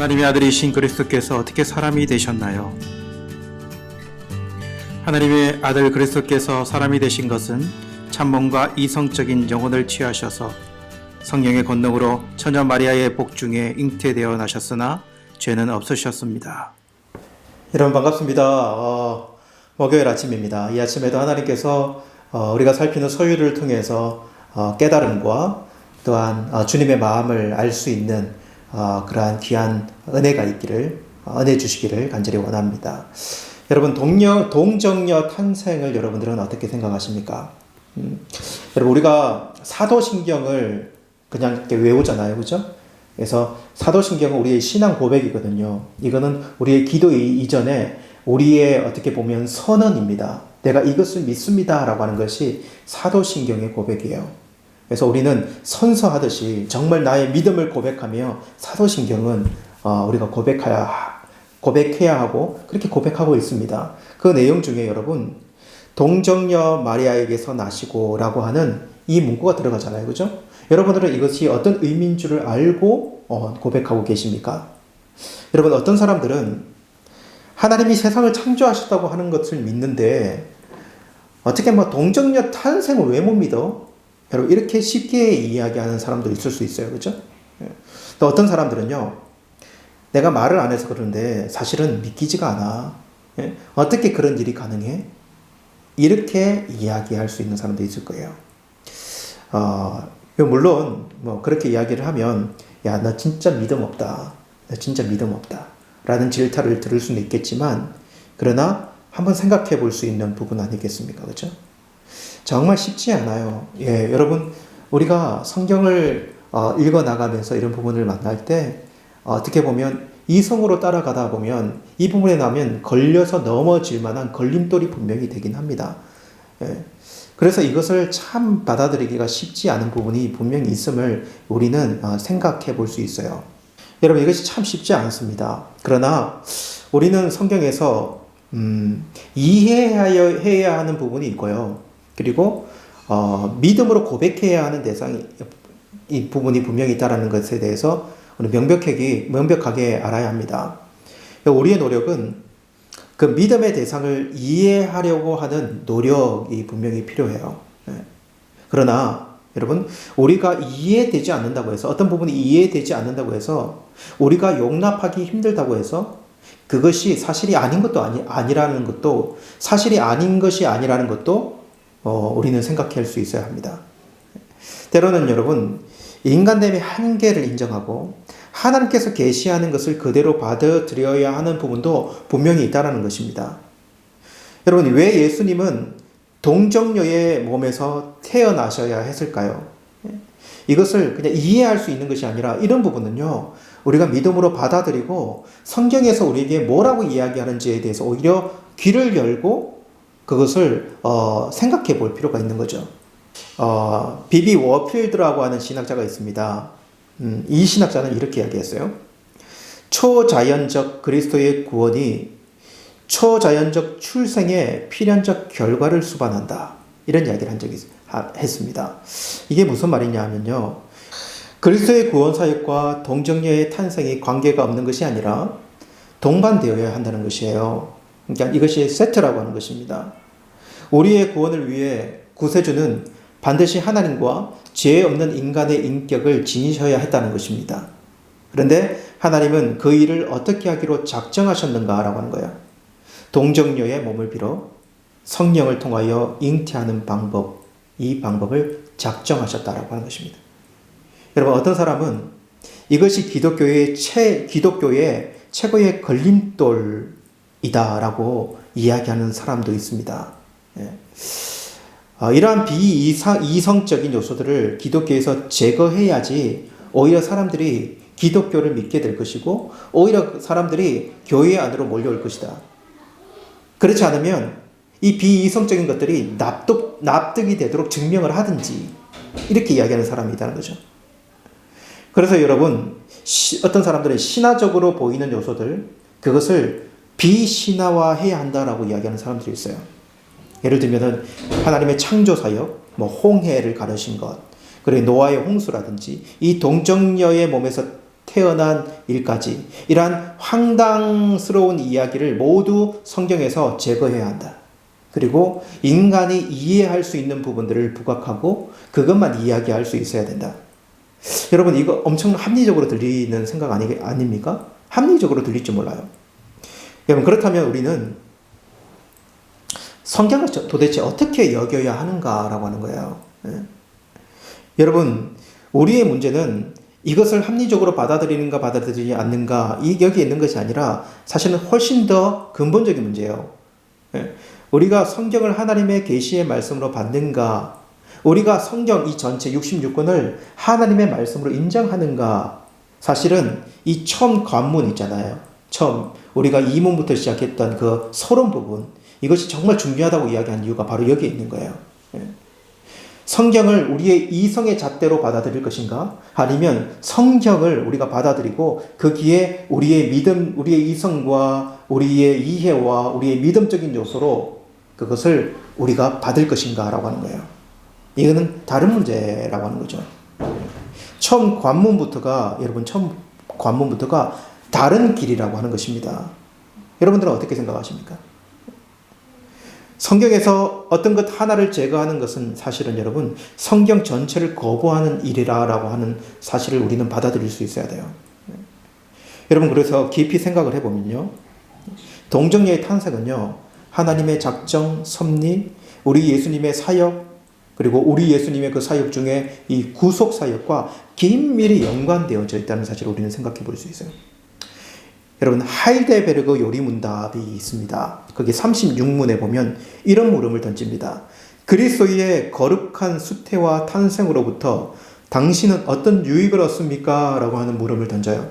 하나님의 아들이신 그리스도께서 어떻게 사람이 되셨나요? 하나님의 아들 그리스도께서 사람이 되신 것은 참몸과 이성적인 영혼을 취하셔서 성령의 권능으로 처녀 마리아의 복 중에 잉태되어 나셨으나 죄는 없으셨습니다. 여러분 반갑습니다. 목요일 아침입니다. 이 아침에도 하나님께서 우리가 살피는 소유를 통해서 깨달음과 또한 주님의 마음을 알 수 있는 그러한 귀한 은혜가 있기를, 은혜 주시기를 간절히 원합니다. 여러분, 동정녀 탄생을 여러분들은 어떻게 생각하십니까? 여러분, 우리가 사도신경을 그냥 이렇게 외우잖아요. 그죠? 그래서 사도신경은 우리의 신앙 고백이거든요. 이거는 우리의 기도 이전에 우리의 어떻게 보면 선언입니다. 내가 이것을 믿습니다. 라고 하는 것이 사도신경의 고백이에요. 그래서 우리는 선서하듯이 정말 나의 믿음을 고백하며 사도신경은 우리가 고백해야 하고 그렇게 고백하고 있습니다. 그 내용 중에 여러분 동정녀 마리아에게서 나시고 라고 하는 이 문구가 들어가잖아요. 그죠? 여러분들은 이것이 어떤 의미인 줄을 알고 고백하고 계십니까? 여러분 어떤 사람들은 하나님이 세상을 창조하셨다고 하는 것을 믿는데 어떻게 동정녀 탄생을 왜 못 믿어? 여러분 이렇게 쉽게 이야기하는 사람도 있을 수 있어요. 그죠? 또 어떤 사람들은요. 내가 말을 안 해서 그러는데 사실은 믿기지가 않아. 어떻게 그런 일이 가능해? 이렇게 이야기할 수 있는 사람도 있을 거예요. 물론 그렇게 이야기를 하면 야, 너 진짜 믿음 없다. 너 진짜 믿음 없다. 라는 질타를 들을 수는 있겠지만 그러나 한번 생각해 볼 수 있는 부분 아니겠습니까? 그죠? 정말 쉽지 않아요. 예, 여러분 우리가 성경을 읽어나가면서 이런 부분을 만날 때 어떻게 보면 이성으로 따라가다 보면 이 부분에 나면 걸려서 넘어질 만한 걸림돌이 분명히 되긴 합니다. 예, 그래서 이것을 참 받아들이기가 쉽지 않은 부분이 분명히 있음을 우리는 생각해 볼 수 있어요. 여러분 이것이 참 쉽지 않습니다. 그러나 우리는 성경에서 이해해야 하는 부분이 있고요. 그리고 믿음으로 고백해야 하는 대상이 이 부분이 분명히 있다는 것에 대해서 우리 명백하게 알아야 합니다. 우리의 노력은 그 믿음의 대상을 이해하려고 하는 노력이 분명히 필요해요. 그러나 여러분 우리가 이해되지 않는다고 해서 어떤 부분이 이해되지 않는다고 해서 우리가 용납하기 힘들다고 해서 그것이 사실이 아닌 것도 아니라는 것도 사실이 아닌 것이 아니라는 것도 우리는 생각할 수 있어야 합니다. 때로는 여러분 인간됨의 한계를 인정하고 하나님께서 계시하는 것을 그대로 받아들여야 하는 부분도 분명히 있다는 것입니다. 여러분 왜 예수님은 동정녀의 몸에서 태어나셔야 했을까요? 이것을 그냥 이해할 수 있는 것이 아니라 이런 부분은요 우리가 믿음으로 받아들이고 성경에서 우리에게 뭐라고 이야기하는지에 대해서 오히려 귀를 열고 그것을 생각해 볼 필요가 있는 거죠. 비비 워필드라고 하는 신학자가 있습니다. 이 신학자는 이렇게 이야기했어요. 초자연적 그리스도의 구원이 초자연적 출생의 필연적 결과를 수반한다. 이런 이야기를 한 적이 했습니다. 이게 무슨 말이냐 하면요. 그리스도의 구원 사역과 동정녀의 탄생이 관계가 없는 것이 아니라 동반되어야 한다는 것이에요. 그러니까 이것이 세트라고 하는 것입니다. 우리의 구원을 위해 구세주는 반드시 하나님과 죄 없는 인간의 인격을 지니셔야 했다는 것입니다. 그런데 하나님은 그 일을 어떻게 하기로 작정하셨는가 라고 하는 거예요. 동정녀의 몸을 빌어 성령을 통하여 잉태하는 방법, 이 방법을 작정하셨다라고 하는 것입니다. 여러분 어떤 사람은 이것이 기독교의 최고의 걸림돌이다라고 이야기하는 사람도 있습니다. 이러한 비이성적인 요소들을 기독교에서 제거해야지 오히려 사람들이 기독교를 믿게 될 것이고 오히려 사람들이 교회 안으로 몰려올 것이다. 그렇지 않으면 이 비이성적인 것들이 납득이 되도록 증명을 하든지 이렇게 이야기하는 사람이 있다는 거죠. 그래서 여러분 어떤 사람들은 신화적으로 보이는 요소들 그것을 비신화화해야 한다라고 이야기하는 사람들이 있어요. 예를 들면은 하나님의 창조사역, 홍해를 가르신 것, 그리고 노아의 홍수라든지 이 동정녀의 몸에서 태어난 일까지 이러한 황당스러운 이야기를 모두 성경에서 제거해야 한다. 그리고 인간이 이해할 수 있는 부분들을 부각하고 그것만 이야기할 수 있어야 된다. 여러분, 이거 엄청 합리적으로 들리는 생각 아닙니까? 합리적으로 들릴지 몰라요. 여러분, 그렇다면 우리는 성경을 도대체 어떻게 여겨야 하는가라고 하는 거예요. 여러분, 우리의 문제는 이것을 합리적으로 받아들이는가 받아들이지 않는가 여기에 있는 것이 아니라 사실은 훨씬 더 근본적인 문제예요. 우리가 성경을 하나님의 계시의 말씀으로 받는가, 우리가 성경 이 전체 66권을 하나님의 말씀으로 인정하는가. 사실은 이 처음 관문 있잖아요. 처음 우리가 2문부터 시작했던 그 서론 부분, 이것이 정말 중요하다고 이야기한 이유가 바로 여기에 있는 거예요. 성경을 우리의 이성의 잣대로 받아들일 것인가? 아니면 성경을 우리가 받아들이고 거기에 우리의 믿음, 우리의 이성과 우리의 이해와 우리의 믿음적인 요소로 그것을 우리가 받을 것인가? 라고 하는 거예요. 이거는 다른 문제라고 하는 거죠. 처음 관문부터가 다른 길이라고 하는 것입니다. 여러분들은 어떻게 생각하십니까? 성경에서 어떤 것 하나를 제거하는 것은 사실은 여러분 성경 전체를 거부하는 일이라고 하는 사실을 우리는 받아들일 수 있어야 돼요. 여러분, 그래서 깊이 생각을 해보면요, 동정녀의 탄생은요, 하나님의 작정, 섭리, 우리 예수님의 사역, 그리고 우리 예수님의 그 사역 중에 이 구속 사역과 긴밀히 연관되어져 있다는 사실을 우리는 생각해 볼 수 있어요. 여러분, 하이델베르그 요리문답이 있습니다. 거기 36문에 보면 이런 물음을 던집니다. 그리스도의 거룩한 수태와 탄생으로부터 당신은 어떤 유익을 얻습니까? 라고 하는 물음을 던져요.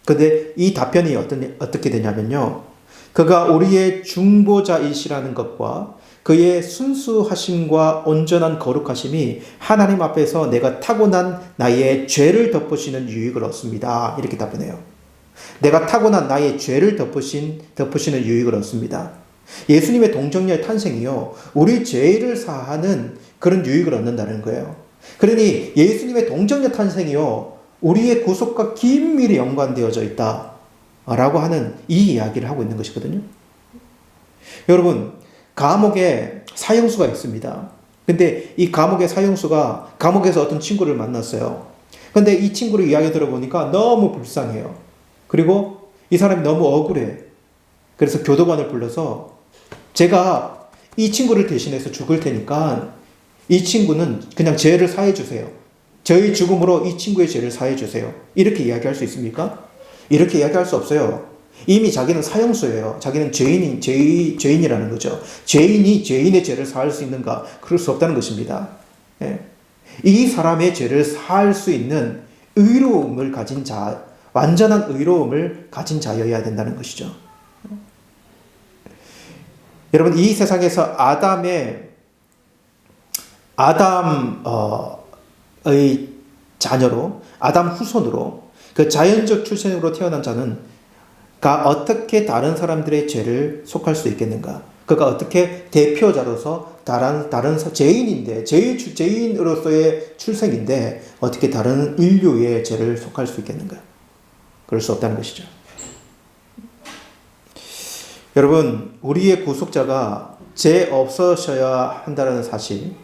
근데 이 답변이 어떻게 되냐면요, 그가 우리의 중보자이시라는 것과 그의 순수하심과 온전한 거룩하심이 하나님 앞에서 내가 타고난 나의 죄를 덮으시는 유익을 얻습니다. 이렇게 답변해요. 내가 타고난 나의 죄를 덮으시는 유익을 얻습니다. 예수님의 동정녀의 탄생이요, 우리 죄를 사하는 그런 유익을 얻는다는 거예요. 그러니 예수님의 동정녀 탄생이요, 우리의 구속과 긴밀히 연관되어져 있다라고 하는 이 이야기를 하고 있는 것이거든요. 여러분, 감옥에 사형수가 있습니다. 근데 이 감옥의 사형수가 감옥에서 어떤 친구를 만났어요. 근데 이 친구를 이야기 들어보니까 너무 불쌍해요. 그리고 이 사람이 너무 억울해. 그래서 교도관을 불러서 제가 이 친구를 대신해서 죽을 테니까 이 친구는 그냥 죄를 사해 주세요. 저희 죽음으로 이 친구의 죄를 사해 주세요. 이렇게 이야기할 수 있습니까? 이렇게 이야기할 수 없어요. 이미 자기는 사형수예요. 자기는 죄인이라는 거죠. 죄인이 죄인의 죄를 사할 수 있는가? 그럴 수 없다는 것입니다. 이 사람의 죄를 사할 수 있는 의로움을 가진 자, 완전한 의로움을 가진 자여야 된다는 것이죠. 여러분, 이 세상에서 아담의 자녀로, 아담 후손으로, 그 자연적 출생으로 태어난 자는 어떻게 다른 사람들의 죄를 속할 수 있겠는가? 그가 어떻게 대표자로서 다른 죄인인데, 죄인으로서의 출생인데 어떻게 다른 인류의 죄를 속할 수 있겠는가? 그럴 수 없다는 것이죠. 여러분, 우리의 구속자가 죄 없으셔야 한다는 사실,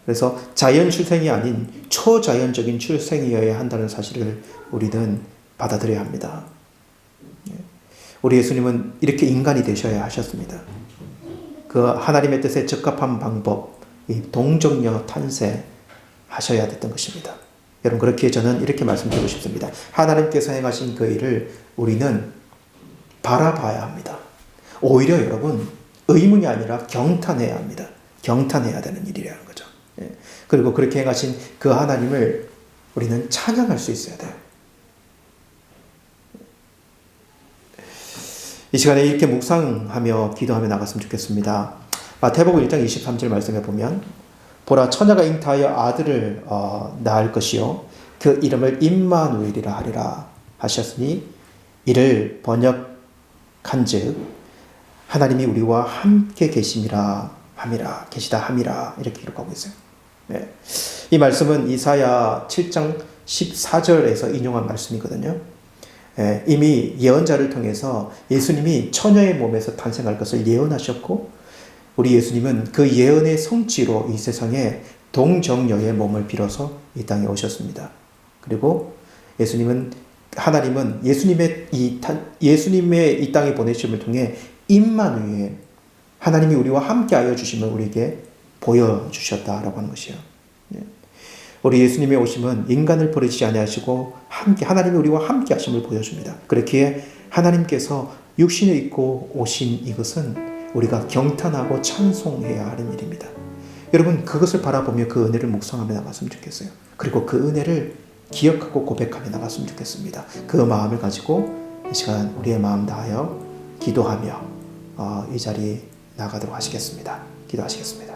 그래서 자연 출생이 아닌 초자연적인 출생이어야 한다는 사실을 우리는 받아들여야 합니다. 우리 예수님은 이렇게 인간이 되셔야 하셨습니다. 그 하나님의 뜻에 적합한 방법, 이 동정녀 탄생하셔야 됐던 것입니다. 여러분, 그렇게 저는 이렇게 말씀드리고 싶습니다. 하나님께서 행하신 그 일을 우리는 바라봐야 합니다. 오히려 여러분, 의문이 아니라 경탄해야 합니다. 경탄해야 되는 일이라는 거죠. 그리고 그렇게 행하신 그 하나님을 우리는 찬양할 수 있어야 돼요. 이 시간에 이렇게 묵상하며 기도하며 나갔으면 좋겠습니다. 마태복음 1장 23절 말씀에 보면, 보라, 처녀가 잉타하여 아들을 낳을 것이요 그 이름을 임마누엘이라 하리라 하셨으니, 이를 번역한즉 하나님이 우리와 함께 계시다 함이라 이렇게 기록하고 있어요. 이 말씀은 이사야 7장 14절에서 인용한 말씀이거든요. 이미 예언자를 통해서 예수님이 처녀의 몸에서 탄생할 것을 예언하셨고, 우리 예수님은 그 예언의 성취로 이 세상에 동정녀의 몸을 빌어서 이 땅에 오셨습니다. 그리고 하나님은 예수님의 이 땅에 보내심을 통해 임마누엘, 하나님이 우리와 함께하여 주심을 우리에게 보여주셨다라고 하는 것이요. 우리 예수님의 오심은 인간을 버리지 아니하시고 하나님이 우리와 함께 하심을 보여줍니다. 그렇기에 하나님께서 육신을 입고 오신 이것은 우리가 경탄하고 찬송해야 하는 일입니다. 여러분, 그것을 바라보며 그 은혜를 묵상하며 나갔으면 좋겠어요. 그리고 그 은혜를 기억하고 고백하며 나갔으면 좋겠습니다. 그 마음을 가지고 이 시간 우리의 마음 다하여 기도하며 이 자리에 나가도록 하시겠습니다. 기도하시겠습니다.